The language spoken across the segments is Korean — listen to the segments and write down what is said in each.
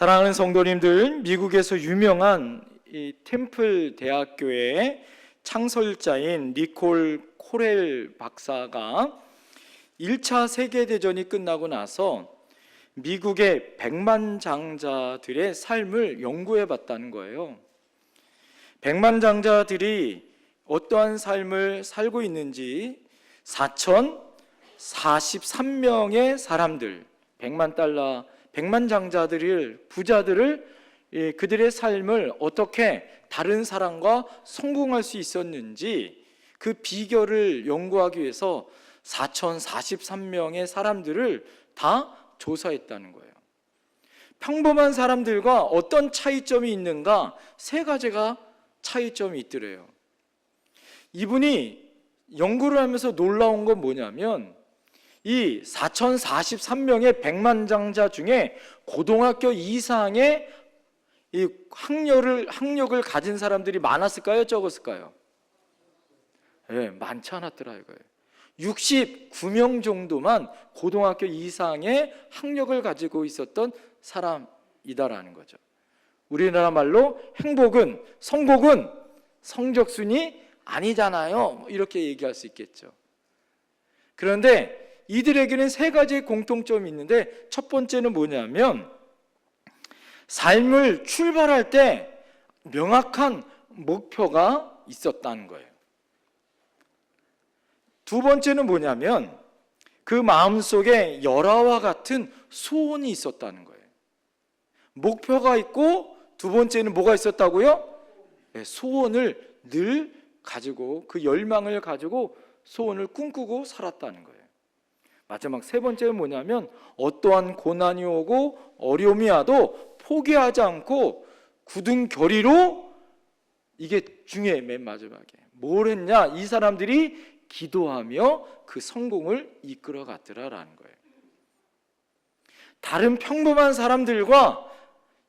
사랑하는 성도님들, 미국에서 유명한 이 템플 대학교의 창설자인 니콜 코렐 박사가 1차 세계대전이 끝나고 나서 미국의 백만장자들의 삶을 연구해 봤다는 거예요. 백만장자들이 어떠한 삶을 살고 있는지 4,043명의 사람들, 백만장자들을, 부자들을, 그들의 삶을 어떻게 다른 사람과 성공할 수 있었는지 그 비결을 연구하기 위해서 4,043명의 사람들을 다 조사했다는 거예요. 평범한 사람들과 어떤 차이점이 있는가? 세 가지가 차이점이 있더래요. 이분이 연구를 하면서 놀라운 건 뭐냐면 이 4,043명의 백만장자 중에 고등학교 이상의 이 학력을 가진 사람들이 많았을까요? 적었을까요? 네, 많지 않았더라 이거예요. 69명 정도만 고등학교 이상의 학력을 가지고 있었던 사람이다라는 거죠. 우리나라 말로 행복은, 성공은 성적순이 아니잖아요. 이렇게 얘기할 수 있겠죠. 그런데 이들에게는 세 가지의 공통점이 있는데, 첫 번째는 뭐냐면 삶을 출발할 때 명확한 목표가 있었다는 거예요. 두 번째는 뭐냐면 그 마음속에 열화와 같은 소원이 있었다는 거예요. 목표가 있고, 두 번째는 뭐가 있었다고요? 네, 소원을 늘 가지고, 그 열망을 가지고 소원을 꿈꾸고 살았다는 거예요. 마지막 세 번째는 뭐냐면 어떠한 고난이 오고 어려움이 와도 포기하지 않고 굳은 결의로, 이게 중요해. 맨 마지막에 뭘 했냐? 이 사람들이 기도하며 그 성공을 이끌어 갔더라라는 거예요. 다른 평범한 사람들과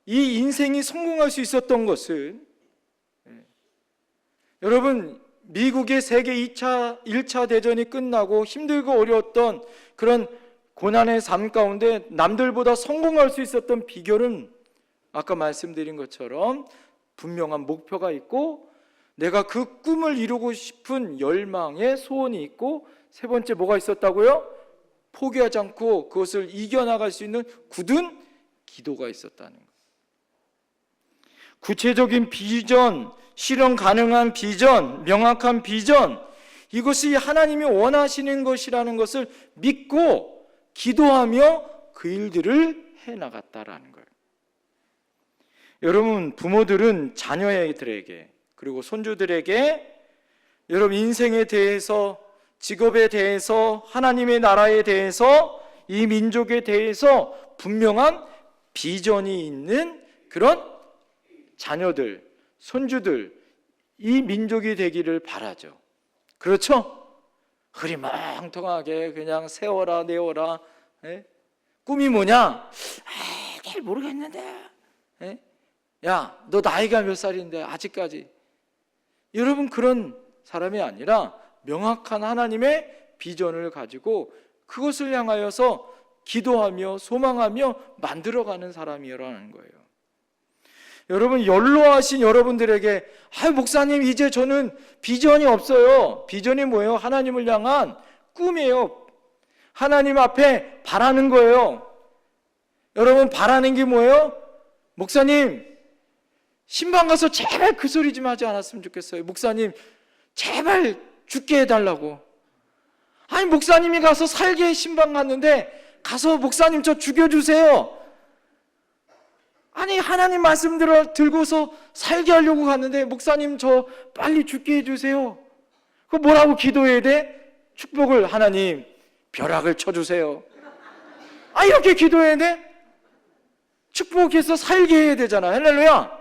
이 인생이 성공할 수 있었던 것은, 여러분, 미국의 세계 1차 대전이 끝나고 힘들고 어려웠던 그런 고난의 삶 가운데 남들보다 성공할 수 있었던 비결은 아까 말씀드린 것처럼 분명한 목표가 있고, 내가 그 꿈을 이루고 싶은 열망의 소원이 있고, 세 번째 뭐가 있었다고요? 포기하지 않고 그것을 이겨나갈 수 있는 굳은 기도가 있었다는 거예요. 구체적인 비전, 실현 가능한 비전, 명확한 비전, 이것이 하나님이 원하시는 것이라는 것을 믿고 기도하며 그 일들을 해나갔다라는 거예요. 여러분, 부모들은 자녀들에게, 그리고 손주들에게 여러분 인생에 대해서, 직업에 대해서, 하나님의 나라에 대해서, 이 민족에 대해서 분명한 비전이 있는 그런 자녀들, 손주들, 이 민족이 되기를 바라죠. 그렇죠? 흐리멍텅하게 그냥 세워라 내워라. 꿈이 뭐냐? 잘 모르겠는데. 야, 너 나이가 몇 살인데 아직까지. 여러분, 그런 사람이 아니라 명확한 하나님의 비전을 가지고 그것을 향하여서 기도하며 소망하며 만들어가는 사람이라는 거예요. 여러분, 연로하신 여러분들에게 목사님, 이제 저는 비전이 없어요. 비전이 뭐예요? 하나님을 향한 꿈이에요. 하나님 앞에 바라는 거예요. 여러분, 바라는 게 뭐예요? 목사님, 신방 가서 제발 그 소리 좀 하지 않았으면 좋겠어요. 목사님, 제발 죽게 해달라고. 아니, 목사님이 가서 살게 신방 갔는데 가서 목사님 저 죽여주세요. 아니, 하나님 말씀 들고서 살게 하려고 갔는데 목사님 저 빨리 죽게 해주세요. 그 뭐라고 기도해야 돼? 축복을, 하나님 벼락을 쳐주세요. 이렇게 기도해야 돼? 축복해서 살게 해야 되잖아. 할렐루야.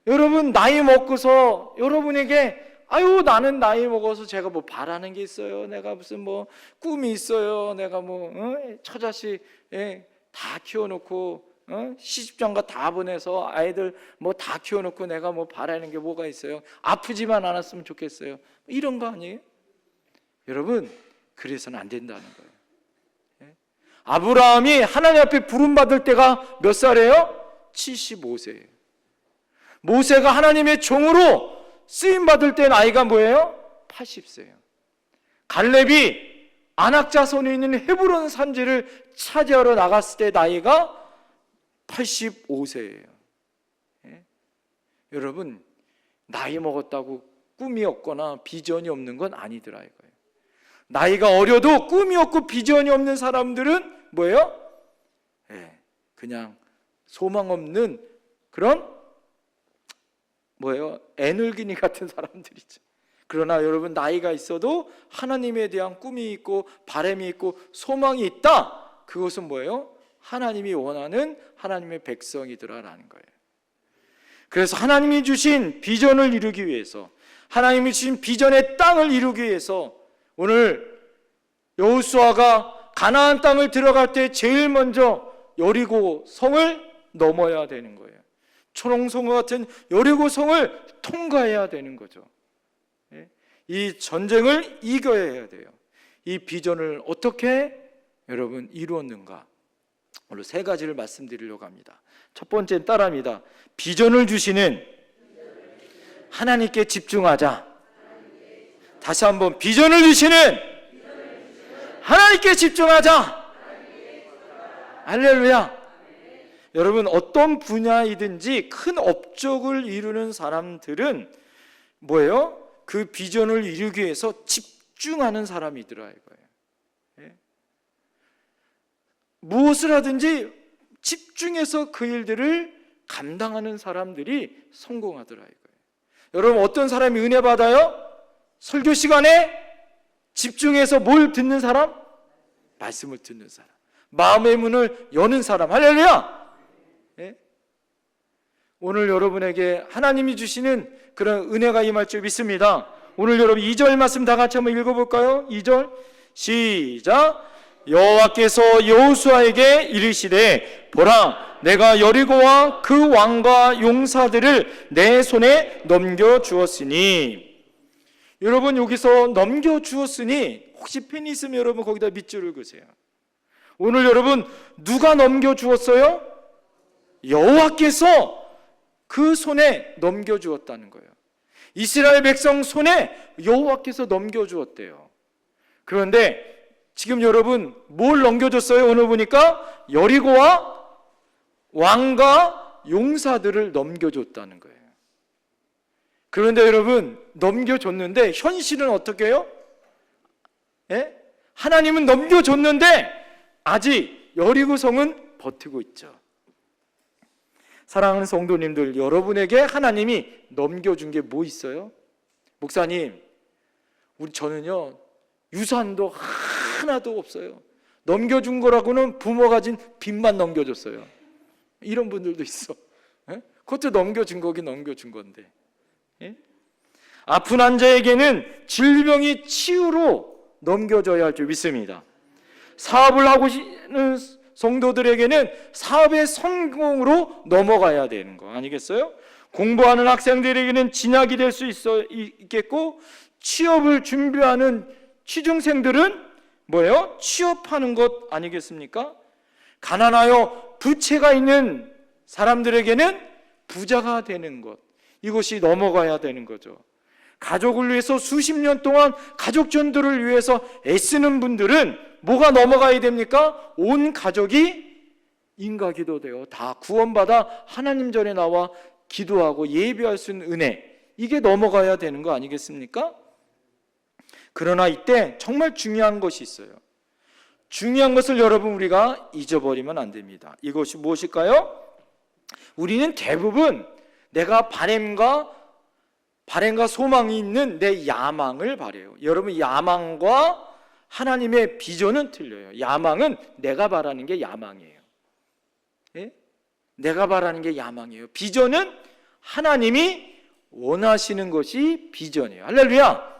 여러분, 나이 먹고서 여러분에게 나는 나이 먹어서 제가 뭐 바라는 게 있어요. 내가 무슨 뭐 꿈이 있어요. 내가 뭐 처자식 다 키워놓고 시집장가 다 보내서 아이들 뭐 다 키워놓고 내가 뭐 바라는 게 뭐가 있어요? 아프지만 않았으면 좋겠어요. 이런 거 아니에요? 여러분, 그래서는 안 된다는 거예요. 아브라함이 하나님 앞에 부름받을 때가 몇 살이에요? 75세예요. 모세가 하나님의 종으로 쓰임받을 때 나이가 뭐예요? 80세예요. 갈렙이 아낙 자손이 있는 헤브론 산지를 차지하러 나갔을 때 나이가 85세예요. 예? 여러분, 나이 먹었다고 꿈이 없거나 비전이 없는 건 아니더라 이거예요. 나이가 어려도 꿈이 없고 비전이 없는 사람들은 뭐예요? 예, 그냥 소망 없는 그런 뭐예요? 애늙은이 같은 사람들이죠. 그러나 여러분, 나이가 있어도 하나님에 대한 꿈이 있고 바람이 있고 소망이 있다. 그것은 뭐예요? 하나님이 원하는 하나님의 백성이더라라는 거예요. 그래서 하나님이 주신 비전을 이루기 위해서, 하나님이 주신 비전의 땅을 이루기 위해서 오늘 여호수아가 가나안 땅을 들어갈 때 제일 먼저 여리고 성을 넘어야 되는 거예요. 초롱성과 같은 여리고 성을 통과해야 되는 거죠. 이 전쟁을 이겨야 해야 돼요. 이 비전을 어떻게 여러분 이루었는가? 오늘 세 가지를 말씀드리려고 합니다. 첫 번째는 따라합니다. 비전을 주시는 하나님께 집중하자. 다시 한번, 비전을 주시는 하나님께 집중하자. 할렐루야. 여러분, 어떤 분야이든지 큰 업적을 이루는 사람들은 뭐예요? 그 비전을 이루기 위해서 집중하는 사람이더라 이거예요. 예? 무엇을 하든지 집중해서 그 일들을 감당하는 사람들이 성공하더라 이거예요. 여러분, 어떤 사람이 은혜 받아요? 설교 시간에 집중해서 뭘 듣는 사람? 말씀을 듣는 사람, 마음의 문을 여는 사람. 할렐루야. 예? 오늘 여러분에게 하나님이 주시는 그런 은혜가 임할 줄 믿습니다. 오늘 여러분 2절 말씀 다 같이 한번 읽어볼까요? 2절 시작. 여호와께서 여호수아에게 이르시되 보라, 내가 여리고와 그 왕과 용사들을 내 손에 넘겨주었으니. 여러분, 여기서 넘겨주었으니 혹시 펜이 있으면 여러분 거기다 밑줄을 그으세요. 오늘 여러분, 누가 넘겨주었어요? 여호와께서 그 손에 넘겨주었다는 거예요. 이스라엘 백성 손에 여호와께서 넘겨주었대요. 그런데 지금 여러분, 뭘 넘겨줬어요? 오늘 보니까 여리고와 왕과 용사들을 넘겨줬다는 거예요. 그런데 여러분, 넘겨줬는데 현실은 어떻게 해요? 예? 하나님은 넘겨줬는데 아직 여리고 성은 버티고 있죠. 사랑하는 성도님들, 여러분에게 하나님이 넘겨준 게 뭐 있어요? 목사님, 저는요 유산도 하나도 없어요. 넘겨준 거라고는 부모가 진 빚만 넘겨줬어요. 이런 분들도 있어. 예? 그것도 넘겨준 거긴 넘겨준 건데. 예? 아픈 환자에게는 질병이 치유로 넘겨져야 할 줄 믿습니다. 사업을 하고 있는 성도들에게는 사업의 성공으로 넘어가야 되는 거 아니겠어요? 공부하는 학생들에게는 진학이 될 수 있겠고, 취업을 준비하는 취중생들은 뭐예요? 취업하는 것 아니겠습니까? 가난하여 부채가 있는 사람들에게는 부자가 되는 것, 이것이 넘어가야 되는 거죠. 가족을 위해서 수십 년 동안 가족 전도를 위해서 애쓰는 분들은 뭐가 넘어가야 됩니까? 온 가족이 인가기도 돼요. 다 구원받아 하나님 전에 나와 기도하고 예배할 수 있는 은혜, 이게 넘어가야 되는 거 아니겠습니까? 그러나 이때 정말 중요한 것이 있어요. 중요한 것을 여러분 우리가 잊어버리면 안 됩니다. 이것이 무엇일까요? 우리는 대부분 내가 바램과 소망이 있는 내 야망을 바래요. 여러분, 야망과 하나님의 비전은 틀려요. 야망은 내가 바라는 게 야망이에요. 예? 내가 바라는 게 야망이에요. 비전은 하나님이 원하시는 것이 비전이에요. 할렐루야.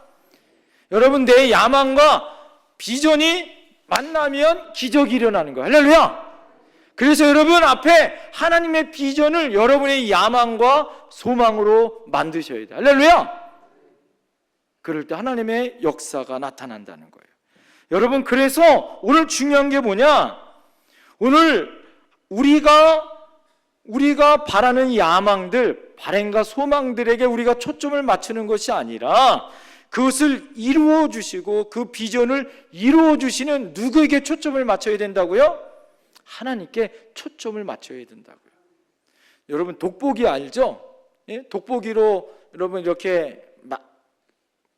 여러분, 내 야망과 비전이 만나면 기적이 일어나는 거예요. 할렐루야. 그래서 여러분 앞에 하나님의 비전을 여러분의 야망과 소망으로 만드셔야 돼요. 할렐루야. 그럴 때 하나님의 역사가 나타난다는 거예요. 여러분, 그래서 오늘 중요한 게 뭐냐? 오늘 우리가 우리가 바라는 야망들, 바램과 소망들에게 우리가 초점을 맞추는 것이 아니라 그것을 이루어 주시고 그 비전을 이루어 주시는 누구에게 초점을 맞춰야 된다고요? 하나님께 초점을 맞춰야 된다고요. 여러분 돋보기 알죠? 예? 돋보기로 여러분 이렇게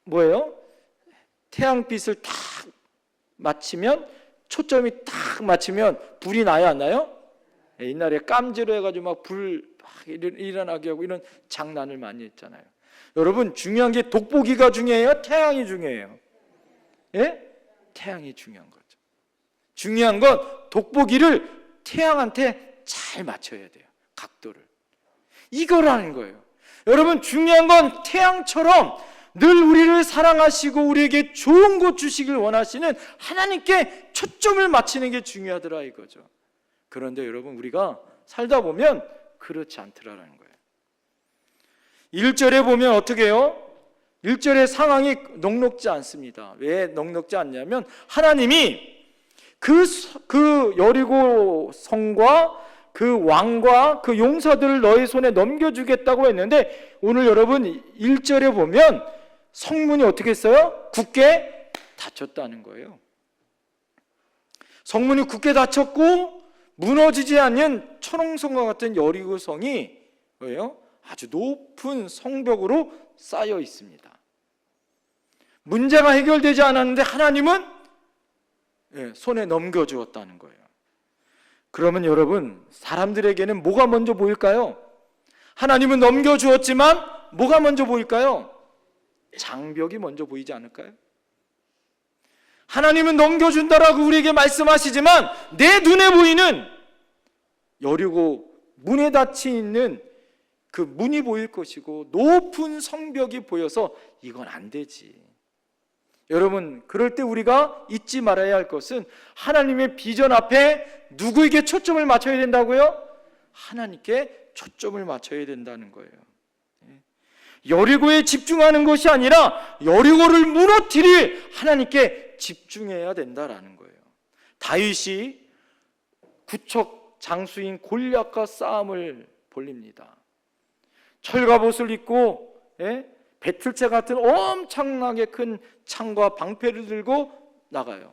뭐예요? 태양빛을 딱 맞추면, 초점이 딱 맞추면 불이 나요, 안 나요? 예, 옛날에 깜지로 해가지고 막 불 일어나게 하고 이런 장난을 많이 했잖아요. 여러분 중요한 게 돋보기가 중요해요? 태양이 중요해요? 예? 태양이 중요한 거죠. 중요한 건 돋보기를 태양한테 잘 맞춰야 돼요. 각도를. 이거라는 거예요. 여러분 중요한 건 태양처럼 늘 우리를 사랑하시고 우리에게 좋은 것 주시길 원하시는 하나님께 초점을 맞추는 게 중요하더라 이거죠. 그런데 여러분 우리가 살다 보면 그렇지 않더라는 거예요. 1절에 보면 어떻게 해요? 1절의 상황이 녹록지 않습니다. 왜 녹록지 않냐면 하나님이 그 여리고 성과 그 왕과 그 용사들을 너희 손에 넘겨주겠다고 했는데 오늘 여러분 1절에 보면 성문이 어떻게 했어요? 굳게 닫혔다는 거예요. 성문이 굳게 닫혔고 무너지지 않는 천홍성과 같은 여리고 성이 뭐예요? 아주 높은 성벽으로 쌓여 있습니다. 문제가 해결되지 않았는데 하나님은 손에 넘겨주었다는 거예요. 그러면 여러분 사람들에게는 뭐가 먼저 보일까요? 하나님은 넘겨주었지만 뭐가 먼저 보일까요? 장벽이 먼저 보이지 않을까요? 하나님은 넘겨준다라고 우리에게 말씀하시지만 내 눈에 보이는 여리고 문에 닫혀 있는 그 문이 보일 것이고 높은 성벽이 보여서 이건 안 되지. 여러분 그럴 때 우리가 잊지 말아야 할 것은 하나님의 비전 앞에 누구에게 초점을 맞춰야 된다고요? 하나님께 초점을 맞춰야 된다는 거예요. 여리고에 집중하는 것이 아니라 여리고를 무너뜨릴 하나님께 집중해야 된다라는 거예요. 다윗이 구척 장수인 골리앗과 싸움을 벌립니다. 철갑옷을 입고 배틀체 같은 엄청나게 큰 창과 방패를 들고 나가요.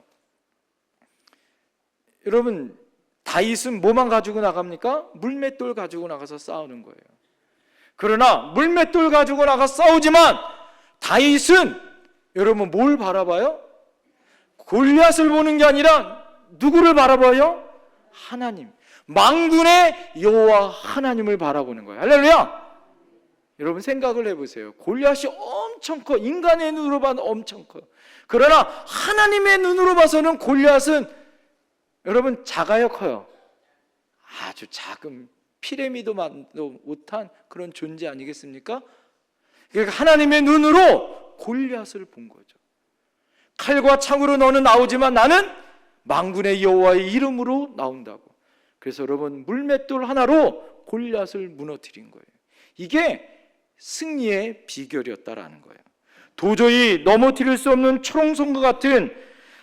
여러분 다윗은 뭐만 가지고 나갑니까? 물맷돌 가지고 나가서 싸우는 거예요. 그러나 물맷돌 가지고 나가 싸우지만 다윗은 여러분 뭘 바라봐요? 골리앗을 보는 게 아니라 누구를 바라봐요? 하나님, 만군의 여호와 하나님을 바라보는 거예요. 할렐루야! 여러분 생각을 해보세요. 골리앗이 엄청 커. 인간의 눈으로 봐도 엄청 커. 그러나 하나님의 눈으로 봐서는 골리앗은 여러분 작아요, 커요? 아주 작은 피라미드만도 못한 그런 존재 아니겠습니까? 그러니까 하나님의 눈으로 골리앗을 본 거죠. 칼과 창으로 너는 나오지만 나는 만군의 여호와의 이름으로 나온다고. 그래서 여러분 물맷돌 하나로 골리앗을 무너뜨린 거예요. 이게 승리의 비결이었다라는 거예요. 도저히 넘어뜨릴 수 없는 초롱성과 같은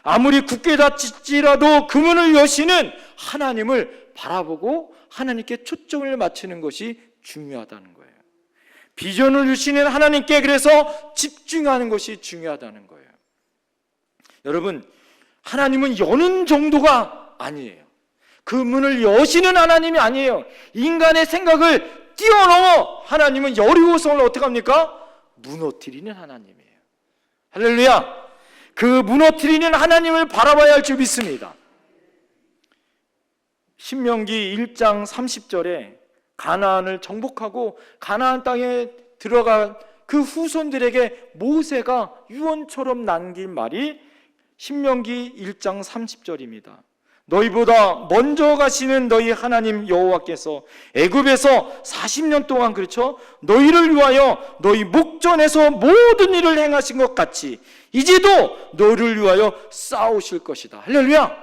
아무리 굳게 닫힐지라도 그 문을 여시는 하나님을 바라보고 하나님께 초점을 맞추는 것이 중요하다는 거예요. 비전을 주시는 하나님께 그래서 집중하는 것이 중요하다는 거예요. 여러분 하나님은 여는 정도가 아니에요. 그 문을 여시는 하나님이 아니에요. 인간의 생각을 뛰어넘어 하나님은 여리고성을 어떻게 합니까? 무너뜨리는 하나님이에요. 할렐루야! 그 무너뜨리는 하나님을 바라봐야 할 줄 믿습니다. 신명기 1장 30절에 가나안을 정복하고 가나안 땅에 들어간 그 후손들에게 모세가 유언처럼 남긴 말이 신명기 1장 30절입니다. 너희보다 먼저 가시는 너희 하나님 여호와께서 애굽에서 40년 동안 그렇죠? 너희를 위하여 너희 목전에서 모든 일을 행하신 것 같이 이제도 너희를 위하여 싸우실 것이다. 할렐루야!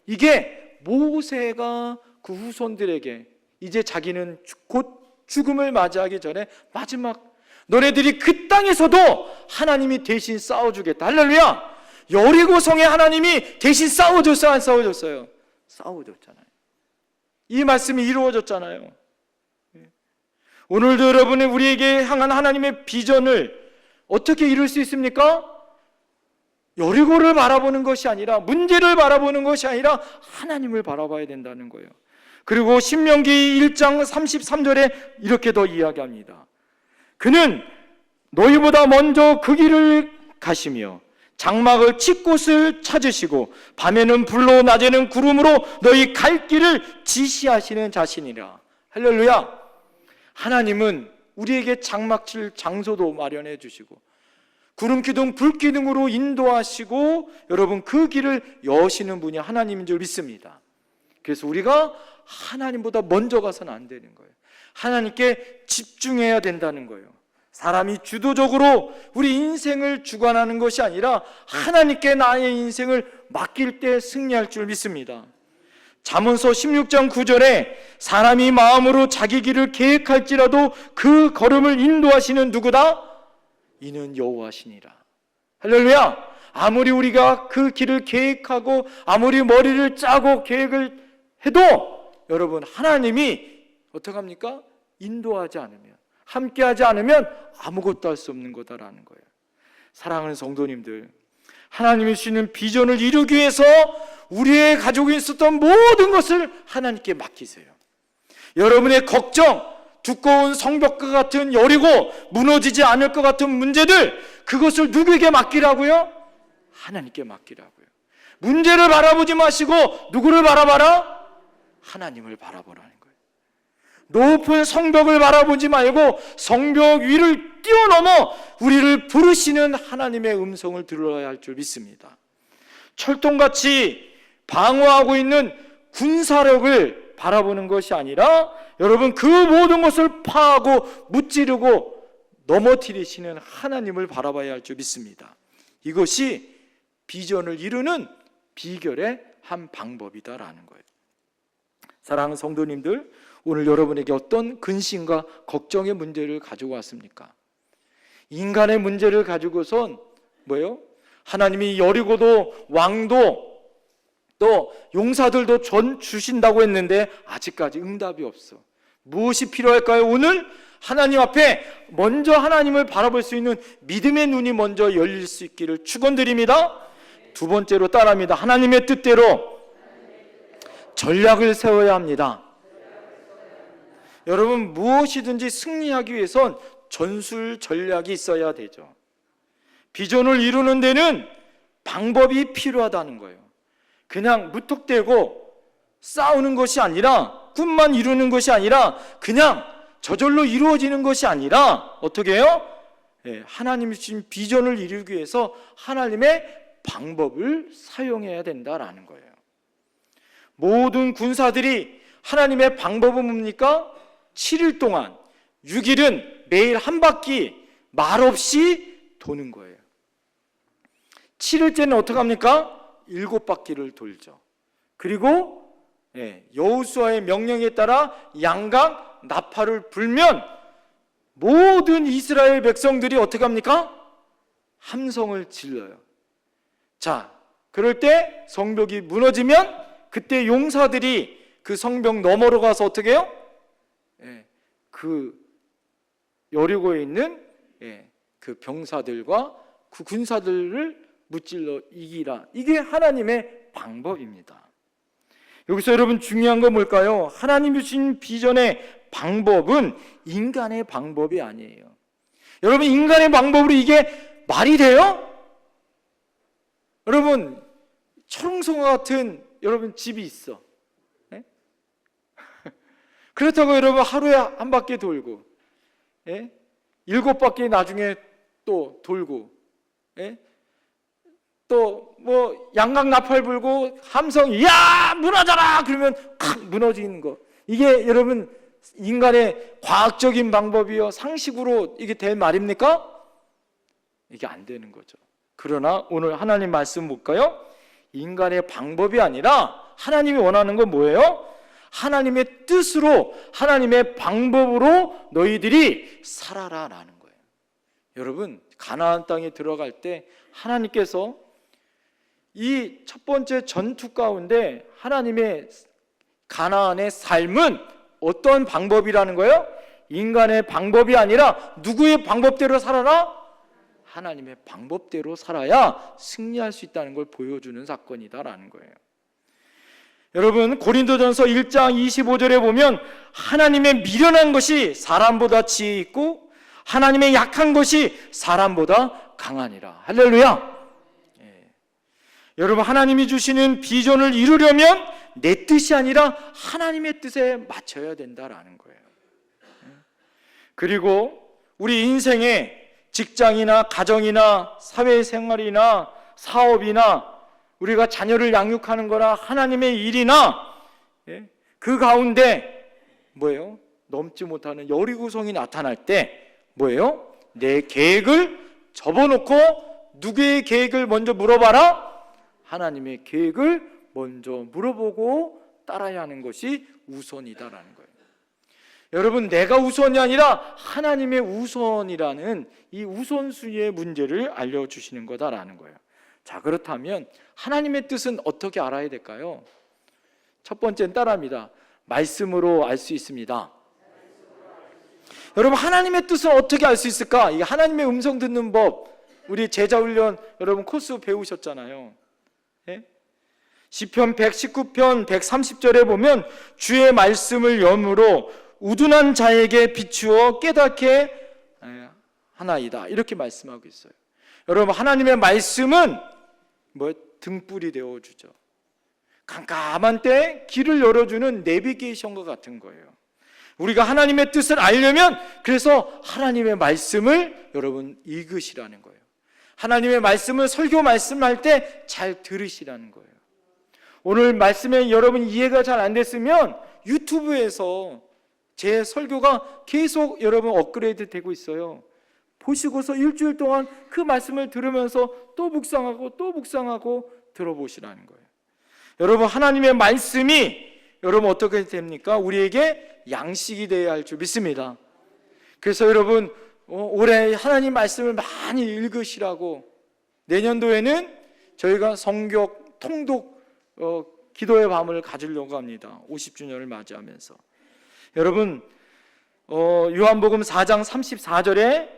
이게 모세가 그 후손들에게 이제 자기는 곧 죽음을 맞이하기 전에 마지막 너네들이 그 땅에서도 하나님이 대신 싸워주겠다. 할렐루야! 여리고성에 하나님이 대신 싸워줬어요? 안 싸워줬어요? 싸워줬잖아요. 이 말씀이 이루어졌잖아요. 오늘도 여러분이 우리에게 향한 하나님의 비전을 어떻게 이룰 수 있습니까? 여리고를 바라보는 것이 아니라, 문제를 바라보는 것이 아니라 하나님을 바라봐야 된다는 거예요. 그리고 신명기 1장 33절에 이렇게 더 이야기합니다. 그는 너희보다 먼저 그 길을 가시며 장막을 칠 곳을 찾으시고 밤에는 불로 낮에는 구름으로 너희 갈 길을 지시하시는 자신이라. 할렐루야. 하나님은 우리에게 장막 칠 장소도 마련해 주시고 구름기둥 불기둥으로 인도하시고 여러분 그 길을 여시는 분이 하나님인 줄 믿습니다. 그래서 우리가 하나님보다 먼저 가서는 안 되는 거예요. 하나님께 집중해야 된다는 거예요. 사람이 주도적으로 우리 인생을 주관하는 것이 아니라 하나님께 나의 인생을 맡길 때 승리할 줄 믿습니다. 잠언서 16장 9절에 사람이 마음으로 자기 길을 계획할지라도 그 걸음을 인도하시는 누구다? 이는 여호와시니라. 할렐루야. 아무리 우리가 그 길을 계획하고 아무리 머리를 짜고 계획을 해도 여러분 하나님이 어떡합니까? 인도하지 않으면, 함께하지 않으면 아무것도 할 수 없는 거다라는 거예요. 사랑하는 성도님들, 하나님이 주시는 비전을 이루기 위해서 우리의 가족에 있었던 모든 것을 하나님께 맡기세요. 여러분의 걱정, 두꺼운 성벽과 같은 여리고 무너지지 않을 것 같은 문제들, 그것을 누구에게 맡기라고요? 하나님께 맡기라고요. 문제를 바라보지 마시고 누구를 바라봐라? 하나님을 바라보라는 거예요. 높은 성벽을 바라보지 말고 성벽 위를 뛰어넘어 우리를 부르시는 하나님의 음성을 들어야 할 줄 믿습니다. 철통같이 방어하고 있는 군사력을 바라보는 것이 아니라 여러분 그 모든 것을 파하고 무찌르고 넘어뜨리시는 하나님을 바라봐야 할 줄 믿습니다. 이것이 비전을 이루는 비결의 한 방법이다라는 거예요. 사랑하는 성도님들, 오늘 여러분에게 어떤 근심과 걱정의 문제를 가지고 왔습니까? 인간의 문제를 가지고선 뭐예요? 하나님이 여리고도 왕도 또 용사들도 전 주신다고 했는데 아직까지 응답이 없어. 무엇이 필요할까요? 오늘 하나님 앞에 먼저 하나님을 바라볼 수 있는 믿음의 눈이 먼저 열릴 수 있기를 축원드립니다. 두 번째로 따라합니다. 하나님의 뜻대로 전략을 세워야 합니다. 여러분 무엇이든지 승리하기 위해선 전술 전략이 있어야 되죠. 비전을 이루는 데는 방법이 필요하다는 거예요. 그냥 무턱대고 싸우는 것이 아니라, 꿈만 이루는 것이 아니라 그냥 저절로 이루어지는 것이 아니라 어떻게 해요? 하나님이 주신 비전을 이루기 위해서 하나님의 방법을 사용해야 된다라는 거예요. 모든 군사들이 하나님의 방법은 뭡니까? 7일 동안 6일은 매일 한 바퀴 말없이 도는 거예요. 7일째는 어떻게 합니까? 7바퀴를 돌죠. 그리고 여호수아의 명령에 따라 양각 나팔을 불면 모든 이스라엘 백성들이 어떻게 합니까? 함성을 질러요. 자, 그럴 때 성벽이 무너지면 그때 용사들이 그 성벽 너머로 가서 어떻게 해요? 그 여리고에 있는 그 병사들과 그 군사들을 무찔러 이기라. 이게 하나님의 방법입니다. 여기서 여러분 중요한 건 뭘까요? 하나님이 주신 비전의 방법은 인간의 방법이 아니에요. 여러분 인간의 방법으로 이게 말이 돼요? 여러분 철옹성과 같은 여러분 집이 있어. 네? 그렇다고 여러분 하루에 한 바퀴 돌고 7바퀴 나중에 또 돌고 또 뭐 양각 나팔 불고 함성 야 무너져라 그러면 칵 무너지는 거, 이게 여러분 인간의 과학적인 방법이요 상식으로 이게 될 말입니까? 이게 안 되는 거죠. 그러나 오늘 하나님 말씀 볼까요? 인간의 방법이 아니라 하나님이 원하는 건 뭐예요? 하나님의 뜻으로 하나님의 방법으로 너희들이 살아라라는 거예요. 여러분 가나안 땅에 들어갈 때 하나님께서 이 첫 번째 전투 가운데 하나님의 가나안의 삶은 어떤 방법이라는 거예요? 인간의 방법이 아니라 누구의 방법대로 살아라? 하나님의 방법대로 살아야 승리할 수 있다는 걸 보여주는 사건이다라는 거예요. 여러분, 고린도전서 1장 25절에 보면 하나님의 미련한 것이 사람보다 지혜 있고 하나님의 약한 것이 사람보다 강하니라. 할렐루야. 여러분, 하나님이 주시는 비전을 이루려면 내 뜻이 아니라 하나님의 뜻에 맞춰야 된다라는 거예요. 그리고 우리 인생에 직장이나 가정이나 사회생활이나 사업이나 우리가 자녀를 양육하는 거나 하나님의 일이나 그 가운데 뭐예요? 넘지 못하는 여리고성이 나타날 때 뭐예요? 내 계획을 접어놓고 누구의 계획을 먼저 물어봐라? 하나님의 계획을 먼저 물어보고 따라야 하는 것이 우선이다라는 거예요. 여러분, 내가 우선이 아니라 하나님의 우선이라는 이 우선순위의 문제를 알려주시는 거다라는 거예요. 자, 그렇다면 하나님의 뜻은 어떻게 알아야 될까요? 첫 번째는 따라합니다. 말씀으로 알 수 있습니다. 여러분, 하나님의 뜻은 어떻게 알 수 있을까? 이게 하나님의 음성 듣는 법, 우리 제자훈련 여러분 코스 배우셨잖아요. 시편 119편 130절에 보면 주의 말씀을 염으로 우둔한 자에게 비추어 깨닫게 하나이다, 이렇게 말씀하고 있어요. 여러분, 하나님의 말씀은 등불이 되어주죠. 깜깜한 때 길을 열어주는 내비게이션과 같은 거예요. 우리가 하나님의 뜻을 알려면 그래서 하나님의 말씀을 여러분 읽으시라는 거예요. 하나님의 말씀을 설교 말씀할 때 잘 들으시라는 거예요. 오늘 말씀에 여러분 이해가 잘 안 됐으면 유튜브에서 제 설교가 계속 여러분 업그레이드 되고 있어요. 보시고서 일주일 동안 그 말씀을 들으면서 또 묵상하고 들어보시라는 거예요. 여러분, 하나님의 말씀이 여러분 어떻게 됩니까? 우리에게 양식이 되어야 할 줄 믿습니다. 그래서 여러분 올해 하나님 말씀을 많이 읽으시라고, 내년도에는 저희가 성경 통독 기도의 밤을 가지려고 합니다. 50주년을 맞이하면서. 여러분, 요한복음 4장 34절에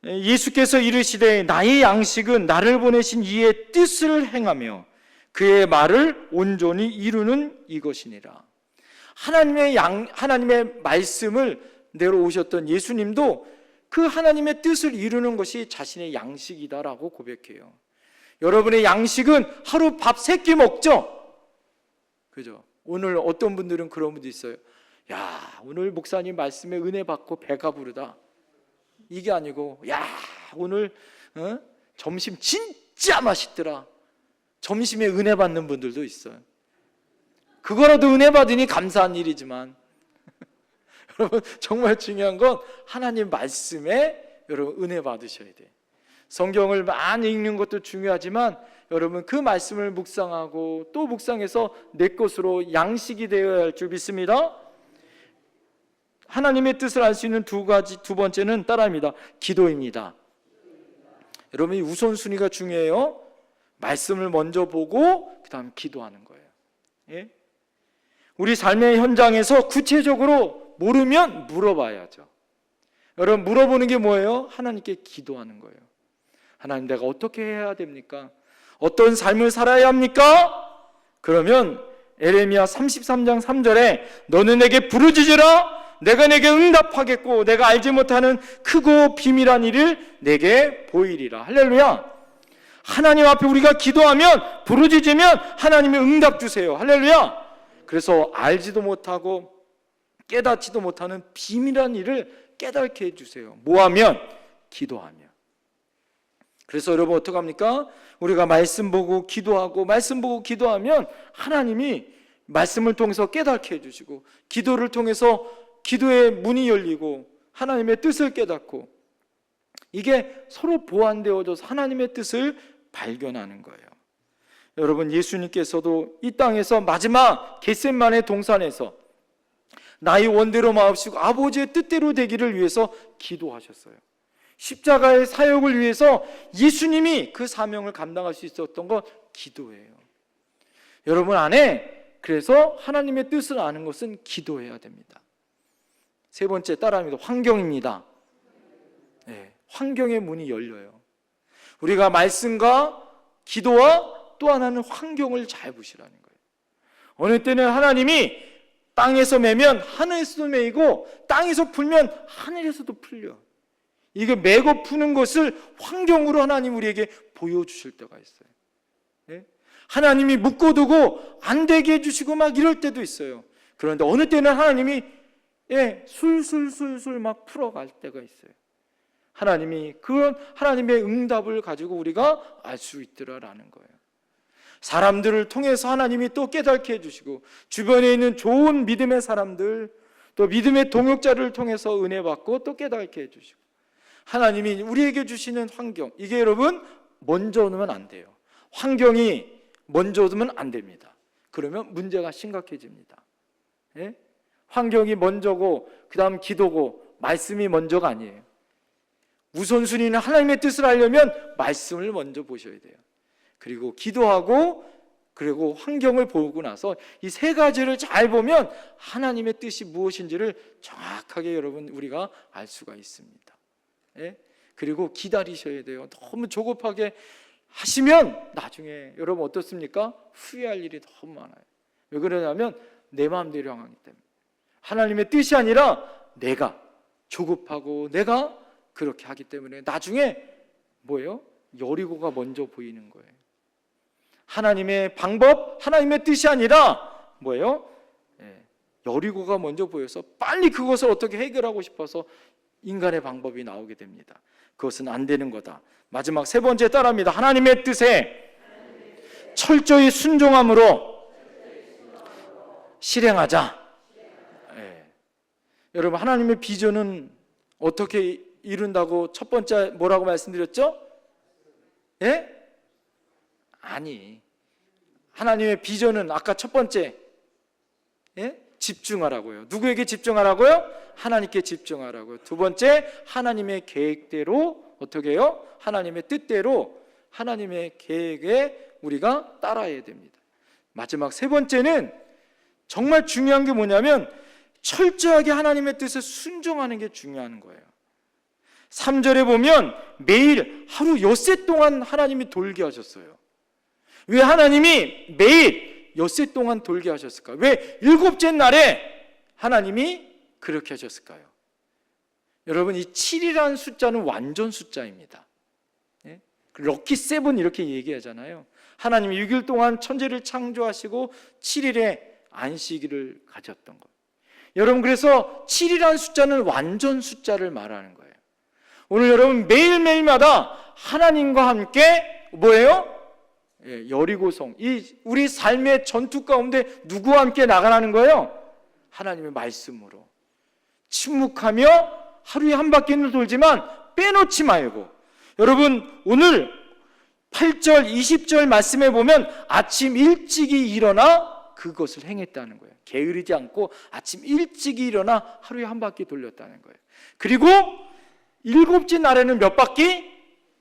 예수께서 이르시되 나의 양식은 나를 보내신 이의 뜻을 행하며 그의 말을 온전히 이루는 이것이니라. 하나님의 말씀을 내려오셨던 예수님도 그 하나님의 뜻을 이루는 것이 자신의 양식이다라고 고백해요. 여러분의 양식은 하루 밥 3끼 먹죠? 그죠? 오늘 어떤 분들은 그런 분도 있어요. 야, 오늘 목사님 말씀에 은혜 받고 배가 부르다. 이게 아니고, 야, 오늘 점심 진짜 맛있더라. 점심에 은혜 받는 분들도 있어요. 그거라도 은혜 받으니 감사한 일이지만 여러분, 정말 중요한 건 하나님 말씀에 여러분 은혜 받으셔야 돼요. 성경을 많이 읽는 것도 중요하지만 여러분 그 말씀을 묵상하고 또 묵상해서 내 것으로 양식이 되어야 할 줄 믿습니다. 하나님의 뜻을 알 수 있는 두 번째는 따라합니다. 기도입니다. 여러분, 이 우선순위가 중요해요. 말씀을 먼저 보고 그 다음 기도하는 거예요. 예? 우리 삶의 현장에서 구체적으로 모르면 물어봐야죠. 여러분, 물어보는 게 뭐예요? 하나님께 기도하는 거예요. 하나님, 내가 어떻게 해야 됩니까? 어떤 삶을 살아야 합니까? 그러면 에레미야 33장 3절에 너는 내게 부르짖으라 내가 내게 응답하겠고 내가 알지 못하는 크고 비밀한 일을 내게 보이리라. 할렐루야. 하나님 앞에 우리가 기도하면, 부르짖으면 하나님이 응답 주세요. 할렐루야. 그래서 알지도 못하고 깨닫지도 못하는 비밀한 일을 깨닫게 해주세요. 뭐하면? 기도하면. 그래서 여러분 어떡합니까? 우리가 말씀 보고 기도하고 말씀 보고 기도하면 하나님이 말씀을 통해서 깨닫게 해주시고 기도를 통해서 기도의 문이 열리고 하나님의 뜻을 깨닫고, 이게 서로 보완되어져서 하나님의 뜻을 발견하는 거예요. 여러분, 예수님께서도 이 땅에서 마지막 겟세마네 동산에서 나의 원대로 마옵시고 아버지의 뜻대로 되기를 위해서 기도하셨어요. 십자가의 사역을 위해서 예수님이 그 사명을 감당할 수 있었던 건 기도예요. 여러분 안에 그래서 하나님의 뜻을 아는 것은 기도해야 됩니다. 세 번째 따라합니다. 환경입니다. 네, 환경의 문이 열려요. 우리가 말씀과 기도와 또 하나는 환경을 잘 보시라는 거예요. 어느 때는 하나님이 땅에서 매면 하늘에서도 매이고 땅에서 풀면 하늘에서도 풀려. 이게 매고 푸는 것을 환경으로 하나님 우리에게 보여주실 때가 있어요. 네? 하나님이 묶어두고 안 되게 해주시고 막 이럴 때도 있어요. 그런데 어느 때는 하나님이 술술술술 막 풀어갈 때가 있어요. 하나님이 그런 하나님의 응답을 가지고 우리가 알 수 있더라라는 거예요. 사람들을 통해서 하나님이 또 깨닫게 해주시고 주변에 있는 좋은 믿음의 사람들 또 믿음의 동역자를 통해서 은혜 받고 또 깨닫게 해주시고 하나님이 우리에게 주시는 환경, 이게 여러분 먼저 오면 안 돼요. 환경이 먼저 오면 안 됩니다. 그러면 문제가 심각해집니다. 예? 환경이 먼저고 그 다음 기도고 말씀이 먼저가 아니에요. 우선순위는 하나님의 뜻을 알려면 말씀을 먼저 보셔야 돼요. 그리고 기도하고 그리고 환경을 보고 나서 이 세 가지를 잘 보면 하나님의 뜻이 무엇인지를 정확하게 여러분 우리가 알 수가 있습니다. 예? 그리고 기다리셔야 돼요. 너무 조급하게 하시면 나중에 여러분 어떻습니까? 후회할 일이 너무 많아요. 왜 그러냐면 내 마음대로 향하기 때문에 하나님의 뜻이 아니라 내가 조급하고 내가 그렇게 하기 때문에 나중에 뭐예요? 여리고가 먼저 보이는 거예요. 하나님의 방법, 하나님의 뜻이 아니라 뭐예요? 여리고가 먼저 보여서 빨리 그것을 어떻게 해결하고 싶어서 인간의 방법이 나오게 됩니다. 그것은 안 되는 거다. 마지막 세 번째 따라합니다. 하나님의 뜻에 철저히 순종함으로 실행하자. 여러분 하나님의 비전은 어떻게 이룬다고 첫 번째 뭐라고 말씀드렸죠? 예? 아니, 하나님의 비전은 아까 첫 번째 집중하라고요. 누구에게 집중하라고요? 하나님께 집중하라고요. 두 번째 하나님의 계획대로 어떻게 해요? 하나님의 뜻대로 하나님의 계획에 우리가 따라야 됩니다. 마지막 세 번째는 정말 중요한 게 뭐냐면 철저하게 하나님의 뜻에 순종하는 게 중요한 거예요. 3절에 보면 매일 하루 엿새 동안 하나님이 돌게 하셨어요. 왜 하나님이 매일 엿새 동안 돌게 하셨을까요? 왜 일곱째 날에 하나님이 그렇게 하셨을까요? 여러분 이 7이라는 숫자는 완전 숫자입니다. 럭키 세븐 이렇게 얘기하잖아요. 하나님이 6일 동안 천지를 창조하시고 7일에 안식일을 가졌던 것. 여러분 그래서 7이라는 숫자는 완전 숫자를 말하는 거예요. 오늘 여러분 매일매일마다 하나님과 함께 뭐예요? 여리고성, 이 우리 삶의 전투 가운데 누구와 함께 나가라는 거예요? 하나님의 말씀으로 침묵하며 하루에 한 바퀴는 돌지만 빼놓지 말고 여러분 오늘 8절 20절 말씀에 보면 아침 일찍이 일어나 그것을 행했다는 거예요. 게으르지 않고 아침 일찍이 일어나 하루에 한 바퀴 돌렸다는 거예요. 그리고 일곱째 날에는 몇 바퀴?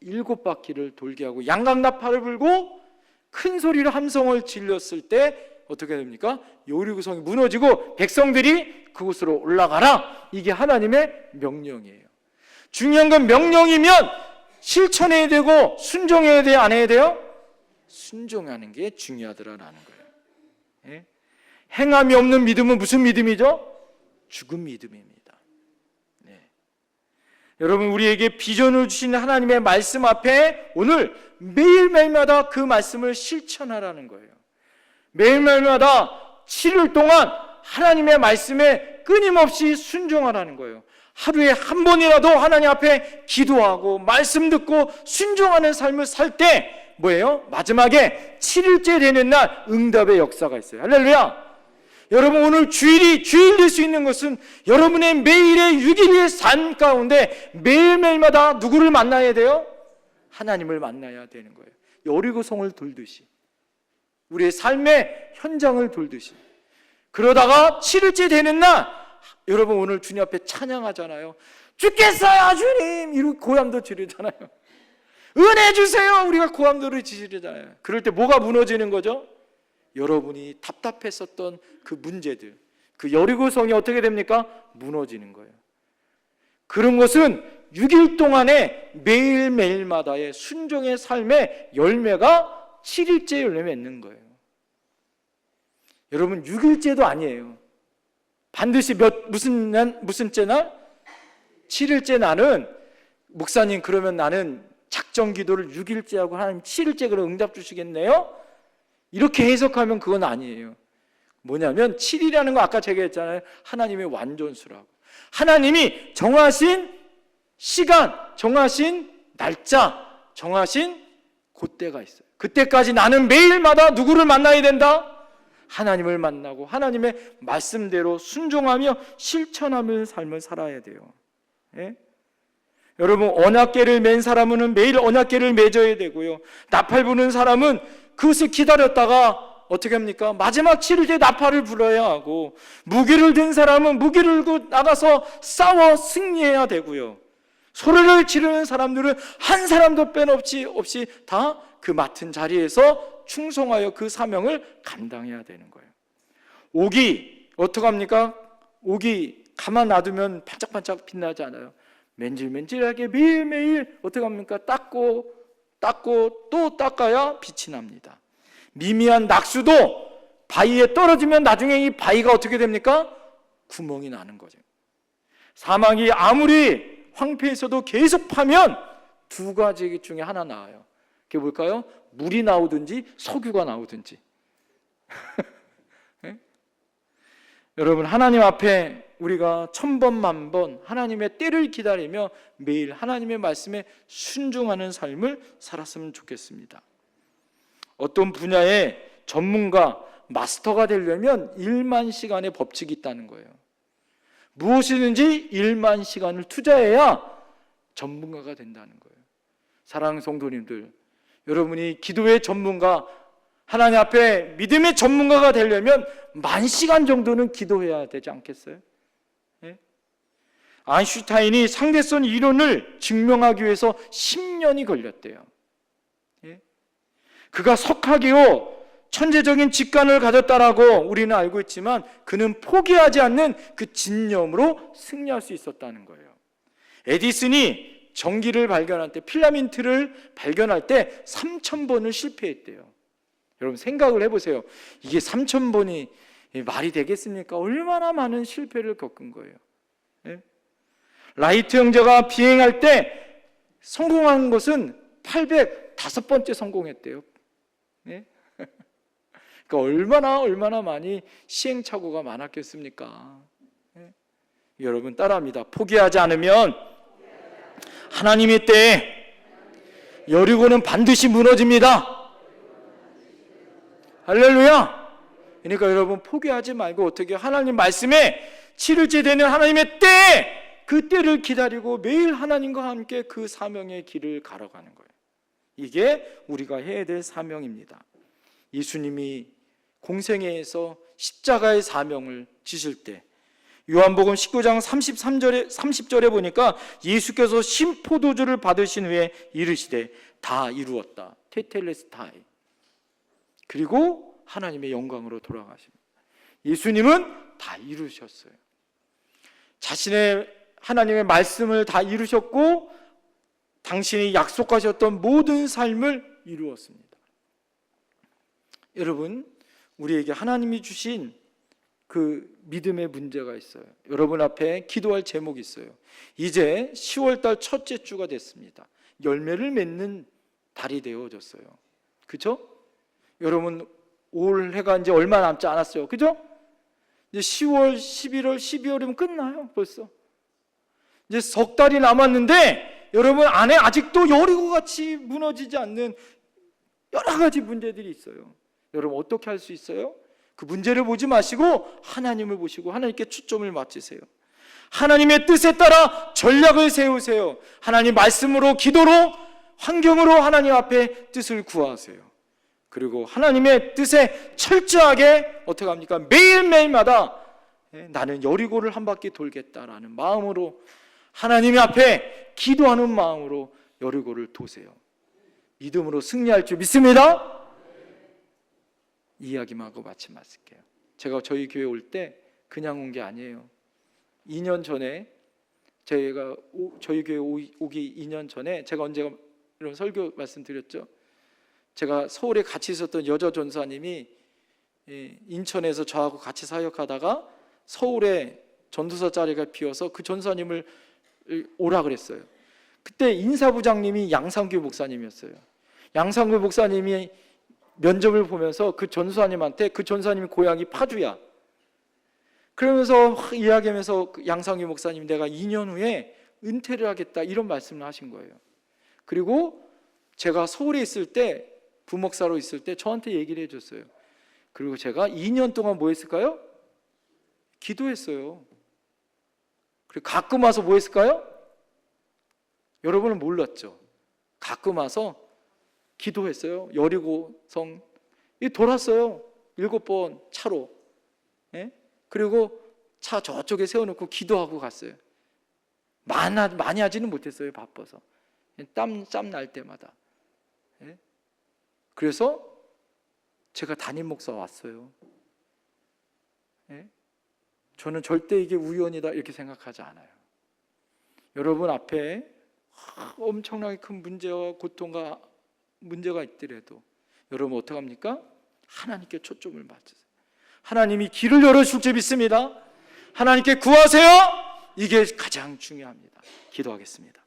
7바퀴를 돌게 하고 양강나팔을 불고 큰 소리로 함성을 질렀을 때 어떻게 됩니까? 여리고성이 무너지고 백성들이 그곳으로 올라가라. 이게 하나님의 명령이에요. 중요한 건 명령이면 실천해야 되고 순종해야 돼요? 안 해야 돼요? 순종하는 게 중요하더라라는 거예요. 행함이 없는 믿음은 무슨 믿음이죠? 죽은 믿음입니다. 여러분 우리에게 비전을 주시는 하나님의 말씀 앞에 오늘 매일매일마다 그 말씀을 실천하라는 거예요. 매일매일마다 7일 동안 하나님의 말씀에 끊임없이 순종하라는 거예요. 하루에 한 번이라도 하나님 앞에 기도하고 말씀 듣고 순종하는 삶을 살 때 뭐예요? 마지막에 7일째 되는 날 응답의 역사가 있어요. 할렐루야. 여러분 오늘 주일 될 수 있는 것은 여러분의 매일의 6일의 삶 가운데 매일매일마다 누구를 만나야 돼요? 하나님을 만나야 되는 거예요. 여리고성을 돌듯이 우리의 삶의 현장을 돌듯이 그러다가 7일째 되는 날 여러분 오늘 주님 앞에 찬양하잖아요. 죽겠어요 주님 이러고 고함도 지르잖아요. 은혜 주세요 우리가 고함도를 지르잖아요. 그럴 때 뭐가 무너지는 거죠? 여러분이 답답했었던 그 문제들 그 여리고성이 어떻게 됩니까? 무너지는 거예요. 그런 것은 6일 동안의 매일매일마다의 순종의 삶의 열매가 7일째 열매 맺는 거예요. 여러분 6일째도 아니에요. 반드시 무슨 째 날? 7일째 날은 목사님 그러면 나는 작정 기도를 6일째 하고 하나님 7일째 그럼 응답 주시겠네요? 이렇게 해석하면 그건 아니에요. 뭐냐면 7이라는 거 아까 제가 했잖아요. 하나님의 완전수라고. 하나님이 정하신 시간, 정하신 날짜, 정하신 그때가 있어요. 그때까지 나는 매일마다 누구를 만나야 된다? 하나님을 만나고 하나님의 말씀대로 순종하며 실천하며 삶을 살아야 돼요. 예? 여러분 언약궤를 맨 사람은 매일 언약궤를 맺어야 되고요. 나팔 부는 사람은 그것을 기다렸다가 어떻게 합니까? 마지막 7일째 나팔을 불어야 하고, 무기를 든 사람은 무기를 들고 나가서 싸워 승리해야 되고요. 소리를 지르는 사람들은 한 사람도 빼놓지 없이 다 그 맡은 자리에서 충성하여 그 사명을 감당해야 되는 거예요. 옥이 어떡합니까? 옥이 가만 놔두면 반짝반짝 빛나지 않아요. 맨질맨질하게 매일매일 어떡합니까? 닦고 또 닦아야 빛이 납니다. 미미한 낙수도 바위에 떨어지면 나중에 이 바위가 어떻게 됩니까? 구멍이 나는 거죠. 사막이 아무리 황폐해서도 계속 파면 두 가지 중에 하나 나와요. 그게 뭘까요? 물이 나오든지 석유가 나오든지. 네? 여러분 하나님 앞에 우리가 1000번 만번 하나님의 때를 기다리며 매일 하나님의 말씀에 순종하는 삶을 살았으면 좋겠습니다. 어떤 분야의 전문가, 마스터가 되려면 1만 시간의 법칙이 있다는 거예요. 무엇이든지 1만 시간을 투자해야 전문가가 된다는 거예요. 사랑하는 성도님들, 여러분이 기도의 전문가, 하나님 앞에 믿음의 전문가가 되려면 10,000시간 정도는 기도해야 되지 않겠어요? 예? 아인슈타인이 상대성 이론을 증명하기 위해서 10년이 걸렸대요. 예? 그가 석학이요 천재적인 직관을 가졌다라고 우리는 알고 있지만 그는 포기하지 않는 그 진념으로 승리할 수 있었다는 거예요. 에디슨이 전기를 발견할 때, 필라멘트를 발견할 때 3,000번을 실패했대요. 여러분 생각을 해보세요. 이게 3,000번이 말이 되겠습니까? 얼마나 많은 실패를 겪은 거예요. 예? 라이트 형제가 비행할 때 성공한 것은 805번째 성공했대요. 예? 그러니까 얼마나 많이 시행착오가 많았겠습니까? 예? 여러분 따라합니다. 포기하지 않으면 하나님의 때에 여리고는 반드시 무너집니다. 할렐루야. 그러니까 여러분 포기하지 말고 어떻게 하나님 말씀에 7일째 되는 하나님의 때에 그 때를 기다리고 매일 하나님과 함께 그 사명의 길을 걸어가는 거예요. 이게 우리가 해야 될 사명입니다. 예수님이 공생애에서 십자가의 사명을 지실 때 요한복음 19장 30절에 보니까 예수께서 신포도주를 받으신 후에 이르시되 다 이루었다. 테텔레스타이. 그리고 하나님의 영광으로 돌아가십니다. 예수님은 다 이루셨어요. 자신의 하나님의 말씀을 다 이루셨고 당신이 약속하셨던 모든 삶을 이루었습니다. 여러분, 우리에게 하나님이 주신 그 믿음의 문제가 있어요. 여러분 앞에 기도할 제목이 있어요. 이제 10월달 첫째 주가 됐습니다. 열매를 맺는 달이 되어졌어요. 그렇죠? 여러분 올해가 이제 얼마 남지 않았어요. 그렇죠? 이제 10월, 11월, 12월이면 끝나요. 벌써 이제 석 달이 남았는데 여러분 안에 아직도 여리고같이 무너지지 않는 여러 가지 문제들이 있어요. 여러분 어떻게 할 수 있어요? 그 문제를 보지 마시고 하나님을 보시고 하나님께 초점을 맞추세요. 하나님의 뜻에 따라 전략을 세우세요. 하나님 말씀으로, 기도로, 환경으로 하나님 앞에 뜻을 구하세요. 그리고 하나님의 뜻에 철저하게 어떻게 합니까? 매일매일마다 나는 여리고를 한 바퀴 돌겠다라는 마음으로 하나님 앞에 기도하는 마음으로 여리고를 도세요. 믿음으로 승리할 줄 믿습니다. 이야기만 하고 마치 마실게요. 제가 저희 교회 올 때 그냥 온 게 아니에요. 2년 전에 제가 저희 교회 오기 2년 전에 제가 언제가 이런 설교 말씀드렸죠. 제가 서울에 같이 있었던 여자 전사님이 인천에서 저하고 같이 사역하다가 서울에 전도사 자리가 비어서 그 전사님을 오라 그랬어요. 그때 인사부장님이 양상규 목사님이었어요. 양상규 목사님이 면접을 보면서 그 전사님한테, 그 전사님이 고향이 파주야. 그러면서 이야기하면서 양상규 목사님, 내가 2년 후에 은퇴를 하겠다, 이런 말씀을 하신 거예요. 그리고 제가 서울에 있을 때, 부목사로 있을 때 저한테 얘기를 해줬어요. 그리고 제가 2년 동안 뭐 했을까요? 기도했어요. 그리고 가끔 와서 뭐 했을까요? 여러분은 몰랐죠. 가끔 와서 기도했어요. 여리고성 돌았어요. 7번 차로. 예? 그리고 차 저쪽에 세워놓고 기도하고 갔어요. 많이 하지는 못했어요. 바빠서. 땀 날 때마다. 예? 그래서 제가 담임 목사 왔어요. 예? 저는 절대 이게 우연이다 이렇게 생각하지 않아요. 여러분 앞에 엄청나게 큰 문제와 고통과 문제가 있더라도 여러분 어떡합니까? 하나님께 초점을 맞추세요. 하나님이 길을 열어줄 줄 믿습니다. 하나님께 구하세요. 이게 가장 중요합니다. 기도하겠습니다.